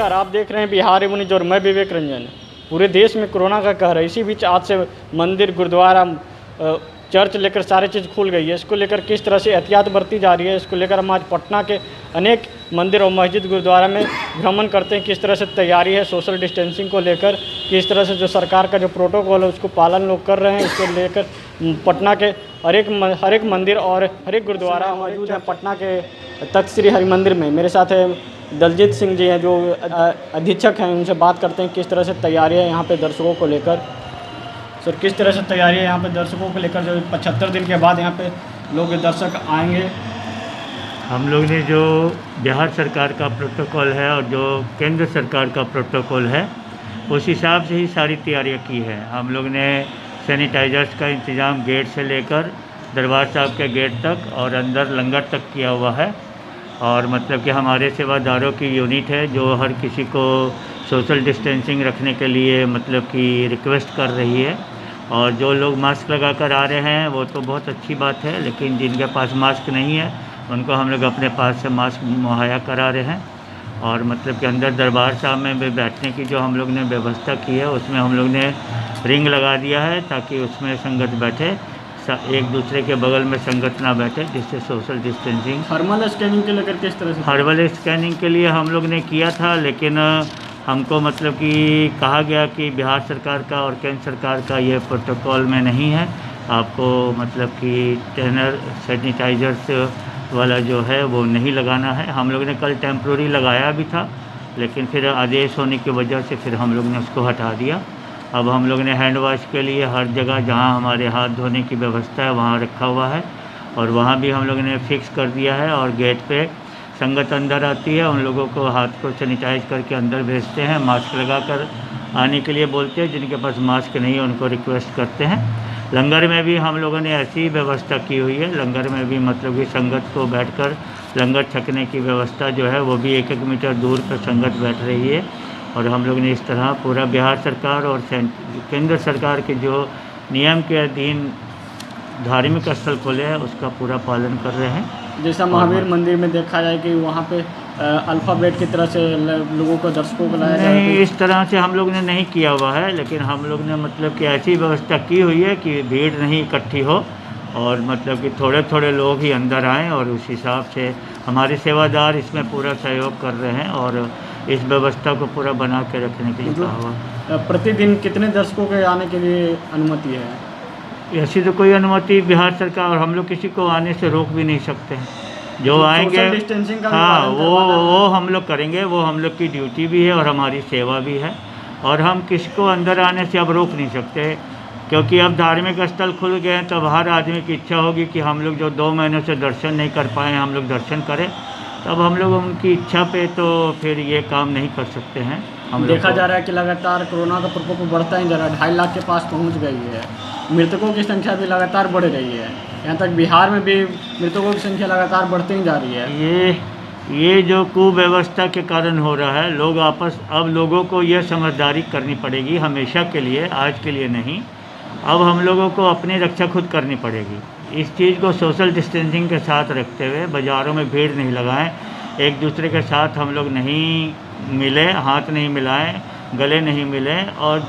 नमस्कार, आप देख रहे हैं बिहार एवं न्यूज़ और मैं विवेक रंजन। पूरे देश में कोरोना का कहर है। इसी बीच आज से मंदिर, गुरुद्वारा, चर्च लेकर सारी चीज़ खुल गई है। इसको लेकर किस तरह से एहतियात बरती जा रही है, इसको लेकर हम आज पटना के अनेक मंदिर और मस्जिद, गुरुद्वारा में भ्रमण करते हैं। किस तरह से तैयारी है सोशल डिस्टेंसिंग को लेकर, किस तरह से जो सरकार का जो प्रोटोकॉल है उसको पालन लोग कर रहे हैं। इसको लेकर पटना के हर एक मंदिर और हर एक गुरुद्वारा मौजूद है। पटना के तख्त श्री हरिमंदिर में मेरे साथ है दलजीत सिंह जी हैं, जो अधीक्षक हैं। उनसे बात करते हैं किस तरह से तैयारी है यहाँ पे दर्शकों को लेकर। सर, किस तरह से तैयारी है यहाँ पे दर्शकों को लेकर, जो 75 दिन के बाद यहाँ पे लोग दर्शक आएंगे? हम लोग ने जो बिहार सरकार का प्रोटोकॉल है और जो केंद्र सरकार का प्रोटोकॉल है उस हिसाब से ही सारी तैयारियाँ की है। हम लोग ने सैनिटाइजर्स का इंतज़ाम गेट से लेकर दरबार साहब के गेट तक और अंदर लंगर तक किया हुआ है। और मतलब कि हमारे सेवादारों की यूनिट है जो हर किसी को सोशल डिस्टेंसिंग रखने के लिए मतलब कि रिक्वेस्ट कर रही है। और जो लोग मास्क लगा कर आ रहे हैं वो तो बहुत अच्छी बात है, लेकिन जिनके पास मास्क नहीं है उनको हम लोग अपने पास से मास्क मुहैया करा रहे हैं। और मतलब कि अंदर दरबार साहब में भी बैठने की जो हम लोग ने व्यवस्था की है उसमें हम लोग ने रिंग लगा दिया है ताकि उसमें संगत बैठे, एक दूसरे के बगल में संगत ना बैठे, जिससे सोशल डिस्टेंसिंग। थर्मल स्कैनिंग के लेकर किस तरह से? थर्मल स्कैनिंग के लिए हम लोग ने किया था, लेकिन हमको मतलब कि कहा गया कि बिहार सरकार का और केंद्र सरकार का ये प्रोटोकॉल में नहीं है। आपको मतलब कि टैनर सैनिटाइजर्स वाला जो है वो नहीं लगाना है। हम लोग ने कल टेम्प्रोरी लगाया भी था, लेकिन फिर आदेश होने की वजह से फिर हम लोग ने उसको हटा दिया। अब हम लोग ने हैंड वॉश के लिए हर जगह जहां हमारे हाथ धोने की व्यवस्था है वहां रखा हुआ है, और वहां भी हम लोग ने फिक्स कर दिया है। और गेट पे संगत अंदर आती है, उन लोगों को हाथ को सैनिटाइज करके अंदर भेजते हैं, मास्क लगाकर आने के लिए बोलते हैं। जिनके पास मास्क नहीं है उनको रिक्वेस्ट करते हैं। लंगर में भी हम लोगों ने ऐसी व्यवस्था की हुई है। लंगर में भी मतलब कि संगत को बैठकर लंगर छकने की व्यवस्था जो है वो भी 1-1 मीटर दूर पर संगत बैठ रही है। और हम लोग ने इस तरह पूरा बिहार सरकार और केंद्र सरकार के जो नियम के अधीन धार्मिक स्थल खोले हैं उसका पूरा पालन कर रहे हैं। जैसा महावीर मंदिर में देखा जाए कि वहाँ पे अल्फ़ाबेट की तरह से लोगों को, दर्शकों को लाया जाए। नहीं, इस तरह से हम लोग ने नहीं किया हुआ है, लेकिन हम लोग ने मतलब कि ऐसी व्यवस्था की हुई है कि भीड़ नहीं इकट्ठी हो और मतलब कि थोड़े थोड़े लोग ही अंदर आएँ। और उस हिसाब से हमारे सेवादार इसमें पूरा सहयोग कर रहे हैं और इस व्यवस्था को पूरा बना के रखने के लिए कहा हुआ। प्रतिदिन कितने दर्शकों के आने के लिए अनुमति है? ऐसी तो कोई अनुमति बिहार सरकार और हम लोग किसी को आने से रोक भी नहीं सकते हैं। जो आएंगे, हाँ, वो हम लोग करेंगे। वो हम लोग की ड्यूटी भी है और हमारी सेवा भी है। और हम किसी को अंदर आने से अब रोक नहीं सकते, क्योंकि अब धार्मिक स्थल खुल गए हैं। तब हर आदमी की इच्छा होगी कि हम लोग जो 2 महीनों से दर्शन नहीं कर पाए हम लोग दर्शन करें। तब हम लोग उनकी इच्छा पे तो फिर ये काम नहीं कर सकते हैं। हम देखा जा रहा है कि लगातार कोरोना का प्रकोप बढ़ता ही जा रहा है, 2.5 लाख के पास पहुंच गई है। मृतकों की संख्या भी लगातार बढ़ रही है। यहाँ तक बिहार में भी मृतकों की संख्या लगातार बढ़ती ही जा रही है। ये जो कुव्यवस्था के कारण हो रहा है, लोग अब लोगों को ये समझदारी करनी पड़ेगी, हमेशा के लिए, आज के लिए नहीं। अब हम लोगों को अपनी रक्षा खुद करनी पड़ेगी। इस चीज़ को सोशल डिस्टेंसिंग के साथ रखते हुए बाज़ारों में भीड़ नहीं लगाएं, एक दूसरे के साथ हम लोग नहीं मिले, हाथ नहीं मिलाएं, गले नहीं मिलें। और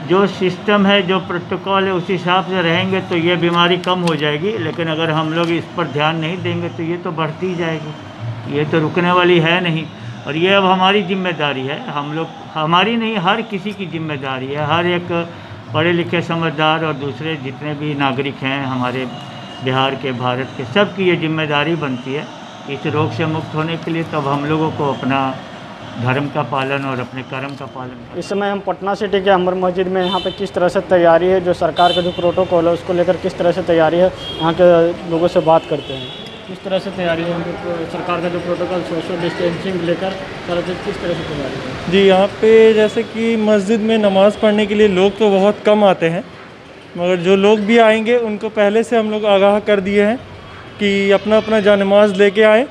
जो सिस्टम है, जो प्रोटोकॉल है, उस हिसाब से रहेंगे तो ये बीमारी कम हो जाएगी। लेकिन अगर हम लोग इस पर ध्यान नहीं देंगे तो ये तो बढ़ती ही जाएगी, ये तो रुकने वाली है नहीं। और ये अब हमारी जिम्मेदारी है, हम लोग, हमारी नहीं, हर किसी की जिम्मेदारी है। हर एक पढ़े लिखे समझदार और दूसरे जितने भी नागरिक हैं हमारे बिहार के, भारत के, सब की ये जिम्मेदारी बनती है इस रोग से मुक्त होने के लिए। तब हम लोगों को अपना धर्म का पालन और अपने कर्म का पालन। इस समय हम पटना सिटी के अमर मस्जिद में, यहाँ पे किस तरह से तैयारी है, जो सरकार का जो प्रोटोकॉल है उसको लेकर किस तरह से तैयारी है, यहाँ के लोगों से बात करते हैं। किस तरह से तैयारी है सरकार का जो प्रोटोकॉल सोशल डिस्टेंसिंग लेकर, किस तरह से तैयारी है? जी, यहाँ पे जैसे कि मस्जिद में नमाज़ पढ़ने के लिए लोग तो बहुत कम आते हैं, मगर जो लोग भी आएंगे उनको पहले से हम लोग आगाह कर दिए हैं कि अपना अपना जानमाज़ लेके आएँ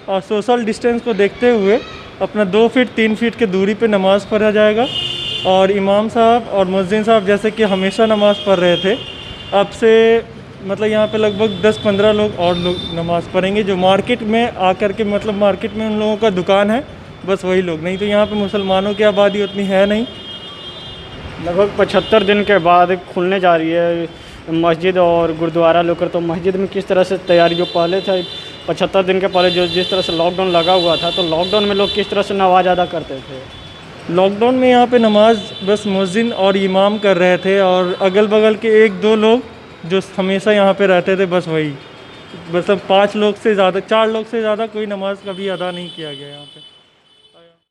और सोशल डिस्टेंस को देखते हुए अपना 2 फीट 3 फीट के दूरी पे नमाज़ पढ़ा जाएगा। और इमाम साहब और मुअज्जिन साहब जैसे कि हमेशा नमाज़ पढ़ रहे थे, अब से मतलब यहाँ पे लगभग 10-15 लोग और लोग नमाज़ पढ़ेंगे, जो मार्केट में आकर के, मतलब मार्केट में उन लोगों का दुकान है बस वही लोग, नहीं तो यहाँ पे मुसलमानों की आबादी उतनी है नहीं। लगभग 75 दिन के बाद खुलने जा रही है मस्जिद और गुरुद्वारा लेकर, तो मस्जिद में किस तरह से तैयारी, जो पहले था 75 दिन के पहले जो जिस तरह से लॉकडाउन लगा हुआ था, तो लॉकडाउन में लोग किस तरह से नमाज अदा करते थे? लॉकडाउन में यहाँ पे नमाज बस मुअज्जिन और इमाम कर रहे थे, और अगल बगल के 1-2 लोग जो हमेशा यहाँ पे रहते थे, बस वही। बस अब 5 लोग से ज़्यादा, 4 लोग से ज़्यादा कोई नमाज कभी अदा नहीं किया गया यहाँ पे।